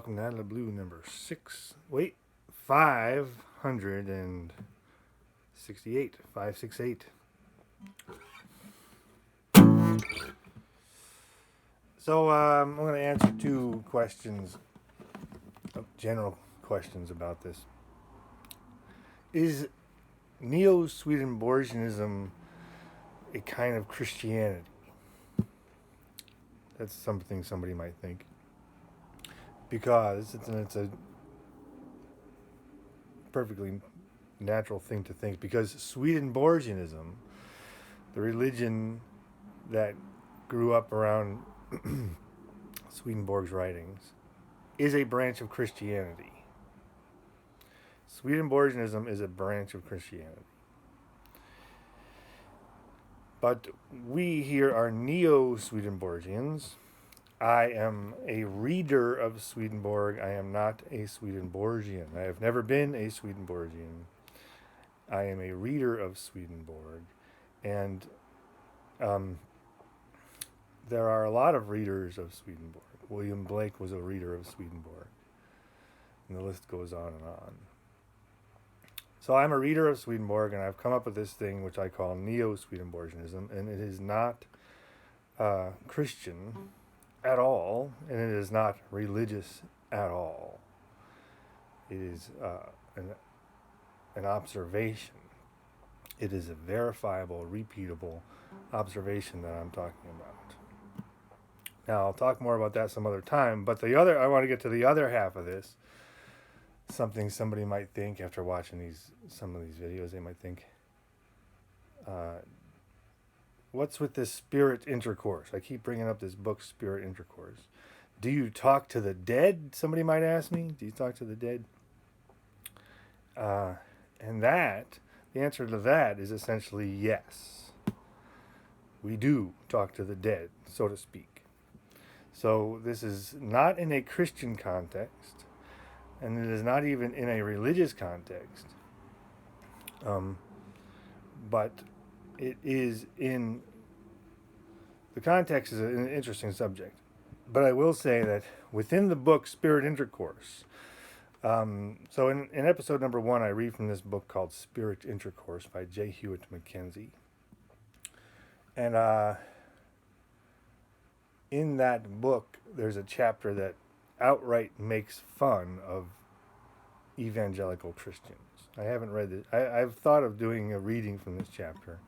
welcome to Out of the Blue number 568. 568. So I'm going to answer two questions, general questions about this. Is Neo-Swedenborgianism a kind of Christianity? That's something somebody might think. Because it's a perfectly natural thing to think. Because Swedenborgianism, the religion that grew up around Swedenborg's writings, is a branch of Christianity. Swedenborgianism is a branch of Christianity. But we here are Neo-Swedenborgians. I am a reader of Swedenborg. I am not a Swedenborgian. I have never been a Swedenborgian. I am a reader of Swedenborg. And there are a lot of readers of Swedenborg. William Blake was a reader of Swedenborg. And the list goes on and on. So I'm a reader of Swedenborg, and I've come up with this thing which I call Neo-Swedenborgianism, and it is not Christian at all, and it is not religious at all. It is an observation. It is a verifiable, repeatable observation that I'm talking about. Now, I'll talk more about that some other time, but I want to get to the other half of this. Something somebody might think after watching some of these videos, they might think, what's with this spirit intercourse? I keep bringing up this book, Spirit Intercourse. Do you talk to the dead? Somebody might ask me. Do you talk to the dead? And the answer to that is essentially yes. We do talk to the dead, so to speak. So this is not in a Christian context, and it is not even in a religious context. But it is in... The context is an interesting subject. But I will say that within the book Spirit Intercourse, so in episode number 1, I read from this book called Spirit Intercourse by J. Hewitt Mackenzie. And in that book, there's a chapter that outright makes fun of evangelical Christians. I haven't read it. I've thought of doing a reading from this chapter.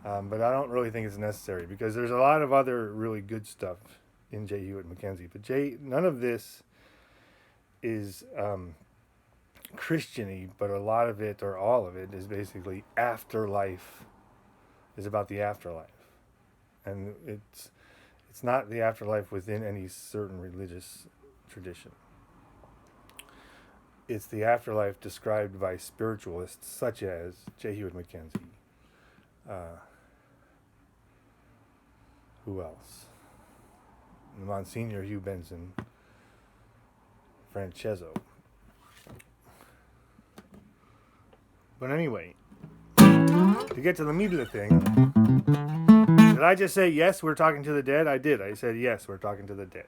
But I don't really think it's necessary because there's a lot of other really good stuff in J. Hewitt Mackenzie. But none of this is Christian-y, but a lot of it, or all of it, is basically afterlife, is about the afterlife. And it's not the afterlife within any certain religious tradition. It's the afterlife described by spiritualists such as J. Hewitt Mackenzie. Who else? Monsignor Hugh Benson. Francesco. But anyway, to get to the meat of the thing, did I just say yes, we're talking to the dead? I did. I said yes, we're talking to the dead.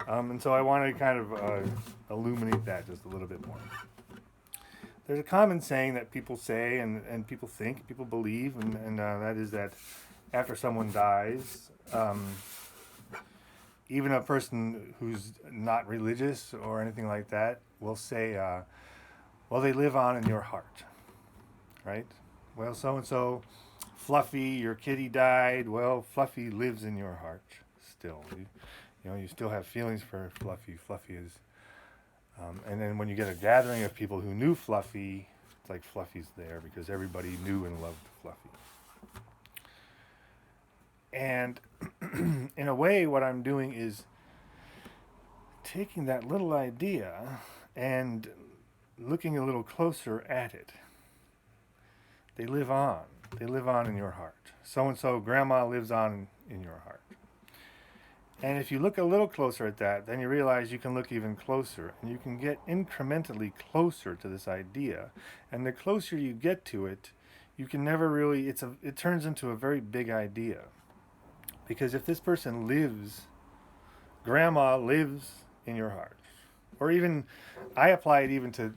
And so I want to kind of illuminate that just a little bit more. There's a common saying that people say and people think, people believe, and that is that after someone dies, even a person who's not religious or anything like that will say, well, they live on in your heart, right? Well, so-and-so, Fluffy, your kitty died. Well, Fluffy lives in your heart still. You still have feelings for Fluffy. Fluffy is... and then when you get a gathering of people who knew Fluffy, it's like Fluffy's there because everybody knew and loved Fluffy. And in a way, what I'm doing is taking that little idea and looking a little closer at it. They live on. They live on in your heart. So-and-so, Grandma lives on in your heart. And if you look a little closer at that, then you realize you can look even closer. And you can get incrementally closer to this idea. And the closer you get to it, you can never really... It turns into a very big idea. Because if this person lives... Grandma lives in your heart. Or even, I apply it even to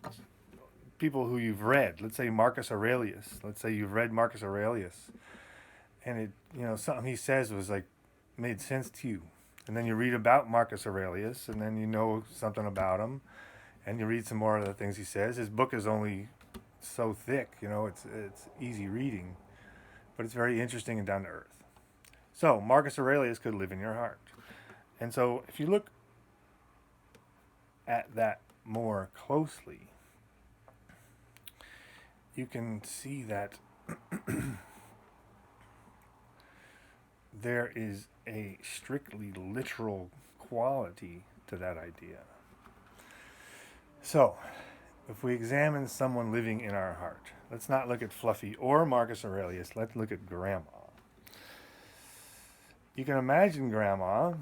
people who you've read. Let's say Marcus Aurelius. Let's say you've read Marcus Aurelius, and it, something he says was like made sense to you. And then you read about Marcus Aurelius, and then you know something about him, and you read some more of the things he says. His book is only so thick, it's easy reading, but it's very interesting and down to earth. So Marcus Aurelius could live in your heart. And so if you look at that more closely, you can see that there is a strictly literal quality to that idea. So, if we examine someone living in our heart, let's not look at Fluffy or Marcus Aurelius, let's look at Grandma. You can imagine Grandma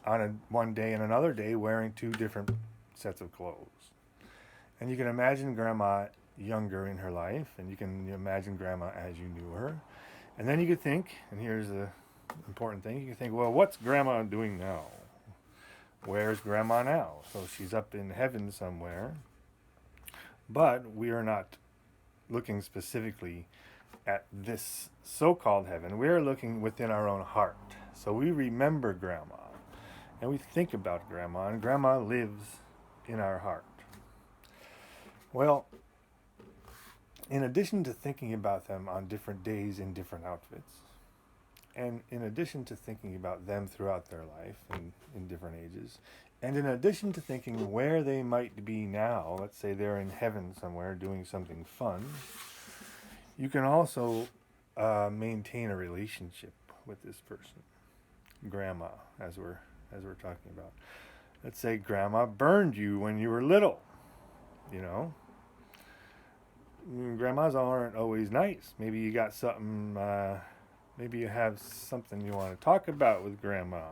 on one day and another day wearing two different sets of clothes. And you can imagine Grandma younger in her life, and you can imagine Grandma as you knew her. And then you could think, and here's the important thing, you can think, well, what's Grandma doing now? Where's Grandma now? So she's up in heaven somewhere. But we are not looking specifically at this so-called heaven. We are looking within our own heart. So we remember Grandma, and we think about Grandma, and Grandma lives in our heart. Well, in addition to thinking about them on different days in different outfits, and in addition to thinking about them throughout their life and in different ages, and in addition to thinking where they might be now, let's say they're in heaven somewhere doing something fun, you can also maintain a relationship with this person, Grandma, as we're talking about. Let's say Grandma burned you when you were little, Grandmas aren't always nice. Maybe you got something, maybe you have something you want to talk about with Grandma.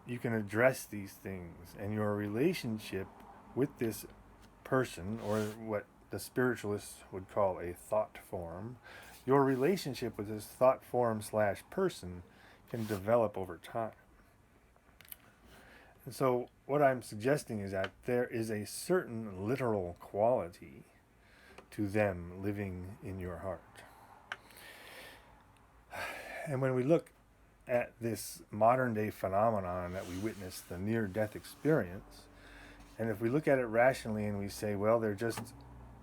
You can address these things, and your relationship with this person, or what the spiritualists would call a thought form, your relationship with this thought form / person can develop over time. And so what I'm suggesting is that there is a certain literal quality to them living in your heart. And when we look at this modern day phenomenon that we witness, the near-death experience, and if we look at it rationally and we say, well,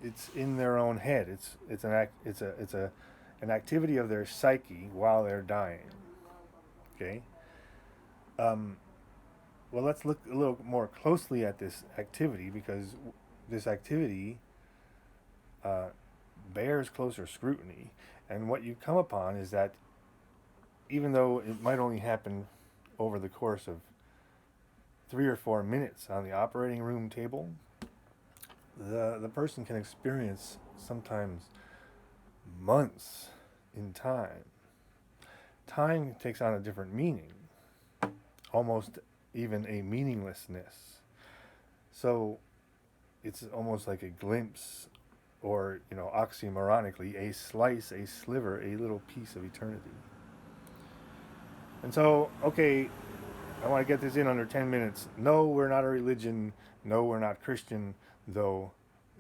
it's in their own head. It's an activity of their psyche while they're dying. Okay. Well, let's look a little more closely at this activity, because this activity bears closer scrutiny. And what you come upon is that even though it might only happen over the course of 3 or 4 minutes on the operating room table, the person can experience sometimes months in time. Time takes on a different meaning, almost even a meaninglessness. So it's almost like a glimpse, or, oxymoronically, a slice, a sliver, a little piece of eternity. And so, okay, I want to get this in under 10 minutes. No, we're not a religion. No, we're not Christian, though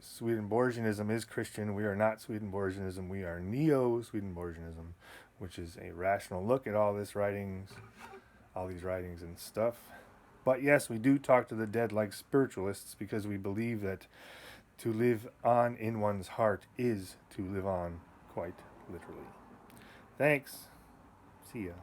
Swedenborgianism is Christian. We are not Swedenborgianism. We are Neo-Swedenborgianism, which is a rational look at all these writings and stuff. But yes, we do talk to the dead like spiritualists, because we believe that to live on in one's heart is to live on quite literally. Thanks. See ya.